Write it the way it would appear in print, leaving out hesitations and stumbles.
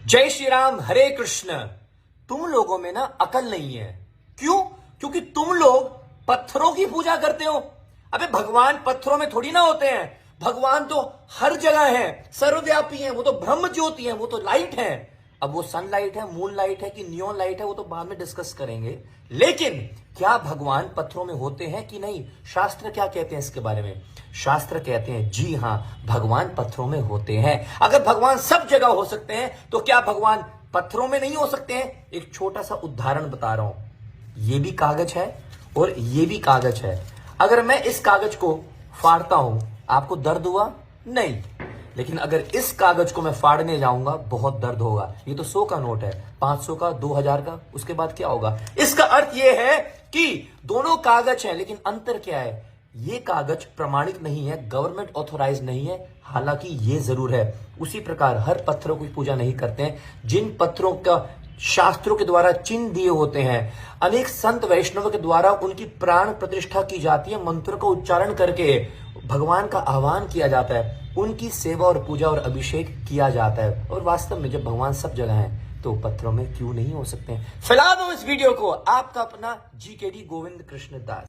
जय श्री राम, हरे कृष्ण। तुम लोगों में ना अकल नहीं है। क्यों? क्योंकि तुम लोग पत्थरों की पूजा करते हो। अबे भगवान पत्थरों में थोड़ी ना होते हैं। भगवान तो हर जगह है, सर्वव्यापी है। वो तो ब्रह्म ज्योति है, वो तो लाइट है। अब वो सनलाइट है, मून लाइट है कि नियॉन लाइट है, वो तो बाद में डिस्कस करेंगे। लेकिन क्या भगवान पत्थरों में होते हैं कि नहीं? शास्त्र क्या कहते हैं इसके बारे में? शास्त्र कहते हैं जी हां, भगवान पत्थरों में होते हैं। अगर भगवान सब जगह हो सकते हैं तो क्या भगवान पत्थरों में नहीं हो सकते हैं? एक छोटा सा उदाहरण बता रहा हूं। ये भी कागज है और ये भी कागज है। अगर मैं इस कागज को फाड़ता हूं, आपको दर्द हुआ? नहीं। लेकिन अगर इस कागज को मैं फाड़ने जाऊंगा, बहुत दर्द होगा। ये तो 100 का नोट है, 500 का, 2000 का, उसके बाद क्या होगा? इसका अर्थ यह है कि दोनों कागज हैं, लेकिन अंतर क्या है? ये कागज प्रमाणित नहीं है, गवर्नमेंट ऑथोराइज नहीं है, हालांकि ये जरूर है। उसी प्रकार हर पत्थरों की पूजा नहीं करते हैं। जिन पत्थरों का शास्त्रों के द्वारा चिन्ह दिए होते हैं, अनेक संत वैष्णव के द्वारा उनकी प्राण प्रतिष्ठा की जाती है, मंत्र का उच्चारण करके भगवान का आह्वान किया जाता है, उनकी सेवा और पूजा और अभिषेक किया जाता है। और वास्तव में जब भगवान सब जगह हैं तो पत्थरों में क्यों नहीं हो सकते हैं? फिलहाल इस वीडियो को आपका अपना GKD गोविंद कृष्ण दास।